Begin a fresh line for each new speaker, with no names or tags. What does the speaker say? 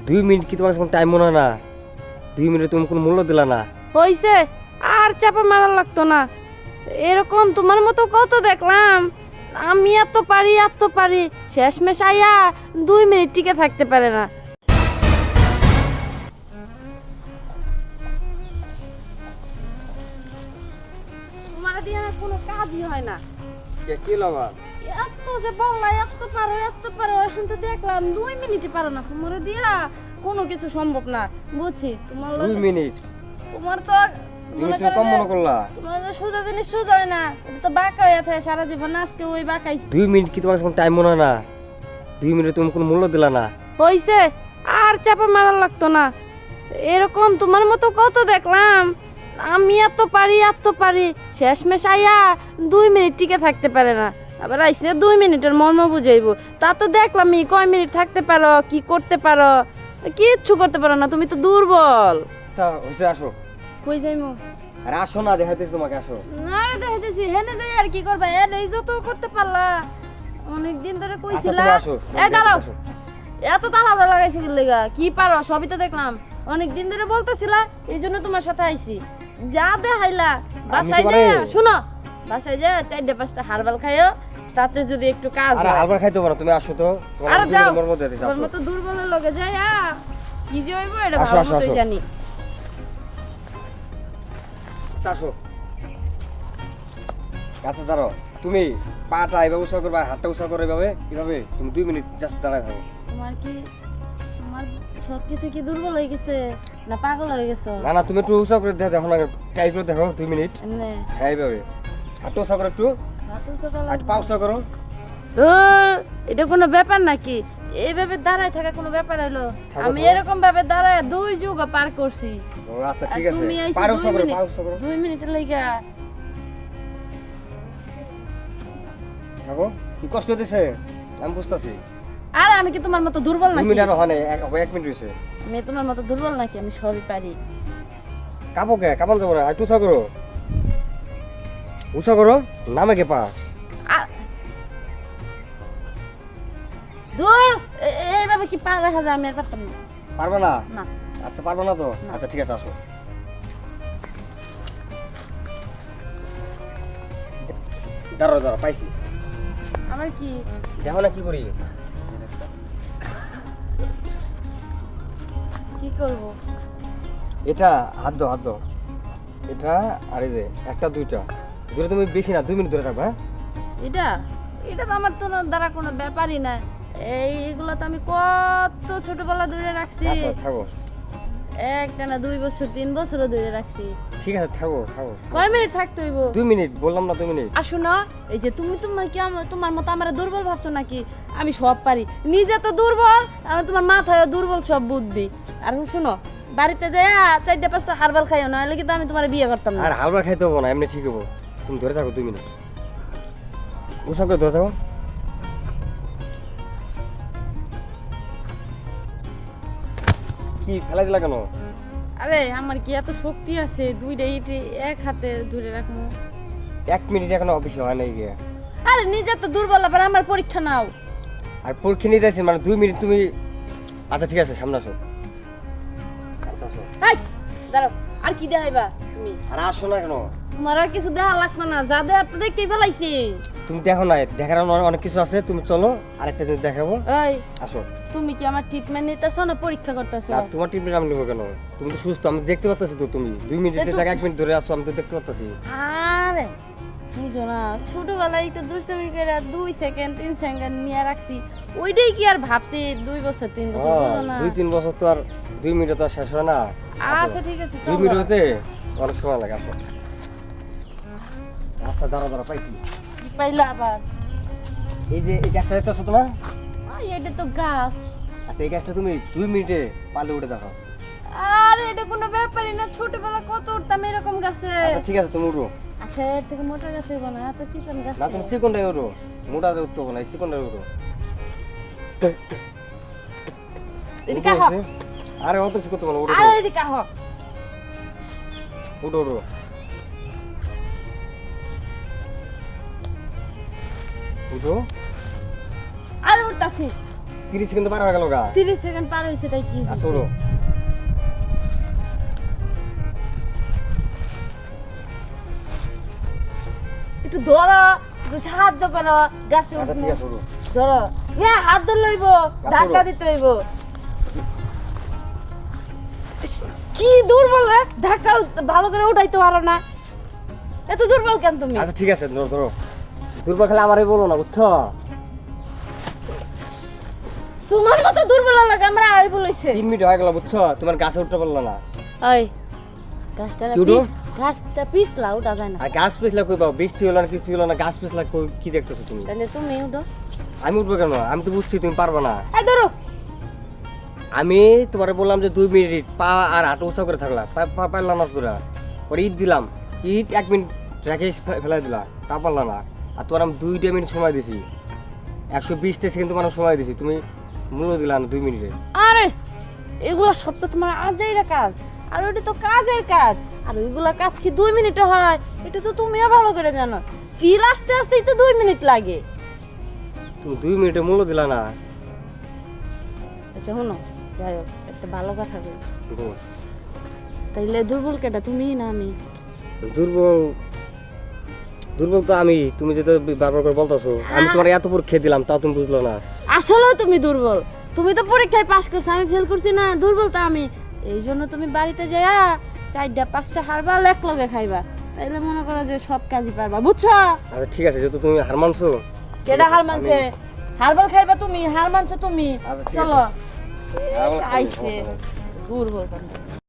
2 minute কি তোমার কোনো টাইম মনে হয় না? 2 মিনিটে তুমি কোনো মূল্য দিলা না।
হইছে, আর চাপা মারা লাগতো না। এরকম তোমার মতো কত দেখলাম, আমি এত পারি, শেষমেশ আইয়া 2 মিনিট টিকে থাকতে পারে না। তোমার দিয়ে কোনো কাজই হয় না।
কি লাভা?
এত যে বললা এত পারো, এখন তো দেখলাম 2 মিনিটই পারো না। তোমার দিয়া কোনো কিছু সম্ভব না, বুঝছি।
2 মিনিট
তোমার তো
তুমি তো কম মনে করলা।
তোমার তো সোজা জিনিস সোজা হয় না, এটা তো বাঁকা হয়ে থাকে সারা জীবন। আজকে ওই বাঁকাই।
2 মিনিট কি তোমার কোনো টাইম মনে হয় না? 2 মিনিটে তুমি কোনো মূল্য দিলা না।
হইছে, আর চাপা মারা লাগতো না। এরকম তোমার মতো কত দেখলাম, আমি এত পারি, শেষমেশ আইয়া 2 মিনিট টিকে থাকতে পারে না। আবার আইসে 2 মিনিটের মর্ম বুঝাইবো। তা তো দেখলাম কয় মিনিট থাকতে পারো, কি করতে পারো। কিচ্ছু করতে পারো না, তুমি তো দুর্বল।
আচ্ছা হইছে, আসো।
কই যাইমু?
আরে আসো না, দেখাইতেছি তোমাকে, আসো।
না রে, দেখাইতেছি হেনে যাই আর কি করবা। এই যত করতে পারলা, অনেকদিন ধরে
আচ্ছা
কইছিলা।
তুমি আসো।
দাঁড়াও, এত তাড়াহুড়া লাগাইছি কি লেগা? কি পারো সবই তো দেখলাম, অনেক দিন ধরে বলতেছিলা, এই জন্য তোমার সাথে আইছি। যা দেখাইলা বাসায় যায়, শুনো, বাসায় যায় 4-5টা হারবাল খাইও, তাতে যদি একটু কাজ
আরে
হয়।
আবার খাইতে পারো, তুমি আসো তো।
আরে যাও,
মর্ম দিতেছি,
তোর
আসো।
মতো দুর্বলের লগে যায় কি যে হইব এটা
আসো,
ভালো
আসো,
মতোই
আসো।
জানি।
আসো। আচ্ছা দাঁড়াও, তুমি পাটা এইভাবে উঁচা করবা, হাতটা উঁচা করো এইভাবে। কিভাবে? তুমি 2 মিনিট জাস্ট দাঁড়ায় থাকো।
তোমার কি তোমার সব কিছু কি দুর্বল হয়ে গেছে না পাগল হয়ে গেছো?
না না, তুমি একটু উঁচা করে দেখো না, ট্রাই করে দেখো 2 মিনিট।
এমনে
হ্যাঁ এইভাবে হাতটা উঁচা করো, একটু
হাত উঁচু করা
আর পা উঁচা করো।
তো এটা কোনো ব্যাপার নাকি? এইভাবে দাঁড়ায় থাকা কোনো ব্যাপার হলো?
থাকো
আমি
তো।
এরকম ভাবে দাঁড়ায় 2 যুগ পার করছি।
ও আচ্ছা ঠিক
আর
আছে,
তুমি আইছো
পা উঁচা
2
করো,
মিনিট,
পা উঁচা করো।
2 মিনিটের লাগা
থাকো। কি কষ্ট হতেছে আমি বুঝতেছি।
আর আমি কি তোমার মতো দুর্বল
2
নাকি?
মিনিট আর হয় না, 1 মিনিট হয়েছে।
আমি তোমার মতো দুর্বল নাকি? আমি সবই পারি।
কাঁপো কে? কাঁপান যাবো না, একটু উঁচা করো, উঁচা করো, নামে কে পা।
দূর, এইভাবে কি পা রাখা যায়? আমি আর পারতাম না।
পারবে না?
না।
আচ্ছা পারবে না তো?
না।
আচ্ছা ঠিক আছে, আসো। দাঁড়াও দাঁড়াও, পাইছি।
আমার কি
দেখো না কি করি।
কি করব?
এটা হাত দাও, হাত দাও। এটা আর এই যে একটা দুইটা ধরে, তুমি বেশি না 2 মিনিট ধরে থাকবে। হ্যাঁ
এটা এটা তো আমার তো দ্বারা কোনো ব্যাপারই না। এইগুলো তো আমি কত ছোটবেলা ধরে রাখছি।
আচ্ছা থাকো।
একটা না 2 বছর 3 বছরও ধরে রাখছি।
ঠিক আছে থাকো থাকো।
কয় মিনিট থাকতে হইব?
2 মিনিট বললাম না, 2 মিনিট।
আসো না, এই যে তুমি তোমার কি তোমার মতো আমার দুর্বল ভাবছো নাকি? আমি সব পারি, নিজে তো দুর্বল, আমার তোমার মাথায় দুর্বল সব বুদ্ধি। আর শুনো, বাড়িতে যাই 4-5টা হারবাল খাইও, নাহলে কিন্তু আমি তোমার বিয়ে করতাম না।
আর হালকা খাইতে হবো না, এমনি ঠিক হবো। তুমি ধরে থাকো 2 মিনিট, উষা করে ধরে থাকো। কি ফেলাই দিলা কেন?
আরে আমার কি এত শক্তি আছে? 2টা ইট এক হাতে ধরে রাখবো।
1 মিনিট এখনো অফিসে হয় নাই গিয়ে।
আরে নিজে তো দুর্বল, আবার আমার পরীক্ষা নাও।
আর পরীক্ষা নিতে আসছেন মানে 2 মিনিট তুমি। আচ্ছা ঠিক আছে, সামনে আসো। আচ্ছা আসো।
হাই, দাঁড়াও, আর কি দেখাইবা তুমি?
আর আসো না কেন?
তোমার আর কিছু দেখা লাগবে না, যা দেয়া তো দেখেই ফেলাইছি।
তুমি দেখো না, দেখার অনেক কিছু আছে। তুমি চলো, আরেকটা জিনিস দেখাবো।
এই,
আসো।
তুমি কি আমার ট্রিটমেন্ট নিতেছো না পরীক্ষা করতেছো?
আর তোমার টিপে আমি নেবো কেন? তুমি তো সুস্থ, আমি দেখতে পাচ্ছি তো। তুমি 2 মিনিটের জায়গায় 1 মিনিট ধরে আসছো, আমি তো দেখতে পাচ্ছি।
আরে বুঝো না, ছোটবেলায় তো দুষ্টমি করে 2 সেকেন্ড 3 সেকেন্ড নিয়ে রাখছি, ওইটাই কি আর ভাবছি 2 বছর 3 বছর? বুঝো না?
2-3 বছর তো আর 2 মিনিটে তো আর শেষ হয় না।
আচ্ছা ঠিক আছে,
2
চলো।
মিনিট হতে অনেক সময় লাগে। আসো। আচ্ছা দাঁড়া দাঁড়া, পাইছি।
কি পাইলা আবার?
এই যে এই গাছটা দেখতেছো তোমার?
এটা তো গাছ।
আচ্ছা এই গাছটা তুমি 2 মিনিটে পালে উঠে দেখো।
আরে এটা কোনো ব্যাপারই না, ছোটবেলা কত উঠতাম এরকম গাছে।
আচ্ছা ঠিক আছে, তুমি উঠো।
আচ্ছা এর থেকে মোটা গাছ হইব না, এত চিকন গাছ।
না তুমি চিকনটাই উঠো, মোটা উঠতে হবে না, এই চিকনটাই উঠো।
এদিকে আহ।
আরে অত চিকন তোমার, উঠো
আরে এদিকে আহ।
উঠো উঠো। উঠো।
আরে উঠতাছি।
30 সেকেন্ড পার হয়ে গেল গা।
30 সেকেন্ড পার হয়েছে তাই কি হয়েছে?
ছোড়ো।
একটু ধরো, একটু সাহায্য করো গাছে
আচ্ছা
উঠতে।
ঠিক আছে ছোড়ো।
ধরো হাত ধরে লইব, ধাক্কা দিতে হইব। কি দুর্বল রে, ধাক্কা ভালো করে উঠাইতে পারো না, এত দুর্বল কেন তুমি?
আচ্ছা ঠিক আছে ধরো ধরো। দুর্বল খেলে আমারই বলো না বুঝছো?
তোমার মতো দুর্বল লাগে আমরা আই বলেছে।
3 মিনিট হয়ে গেল বুঝছো, তোমার গাছে উঠতে পারলো না।
ওই গাছটা না
কি উঠো?
গাছটা পিছলা উঠা যায় না।
আর গাছ পিছলা কই পাও? বৃষ্টি হলো না কিছু হলো না, গাছ পিছলা কই কি দেখতেছো তুমি?
তাহলে তুমি উঠো।
আমি উঠবো কেন? আমি তো বুঝছি তুমি পারবে না।
এই ধরো।
আমি তোমারে বললাম যে 2 মিনিট পা আর হাঁটু উঁচা করে থাকলা, পারলাম না তোরা। পরে ইট দিলাম, ইট 1 মিনিট রেখে ফেলাই দিলা, তা পারলা না। আর তোমার আমি 2 মিনিট সময় দিছি, 120টা সেকেন্ড তোমার সময় দিছি, তুমি মূল্য দিলা না 2 মিনিটে।
আরে এগুলা সব তো তোমার আজাইরা কাজ, আর ওটা তো কাজের কাজ। আর ওইগুলা কাজ কি 2 মিনিটে হয়? এটা তো তুমিও ভালো করে জানো। ফিল আসতে আসতেই তো 2 মিনিট লাগে।
তুমি 2 মিনিটে মূল্য দিলা না।
আচ্ছা শোনো, যাই হোক একটা ভালো কথা বলি।
বল।
তাইলে দুর্বল কেটা, তুমি না আমি?
দুর্বল দুর্বল তো আমি, তুমি যেটা বারবার করে বলতেছো। আমি তোমার এত পরীক্ষা দিলাম তাও তুমি বুঝলো না।
আসলেও তুমি দুর্বল। তুমি তো পরীক্ষায় পাশ করছো, আমি ফেল করছি না। দুর্বল তো আমি। এই জন্য তুমি বাড়িতে যাইয়া 4টা 5টা হারবাল এক লগে খাইবা, তাইলে মনে করো যে সব কাজই পারবা, বুঝছো?
আচ্ছা ঠিক আছে, যেহেতু তুমি হার মানছো।
কেডা হার মানছে? হারবাল খাইবা তুমি, হার মানছো তুমি।
আচ্ছা ঠিক
চলো
আছে। হার মানছো তুমি,
আইছে
সমস্যা নেই।
দুর্বল।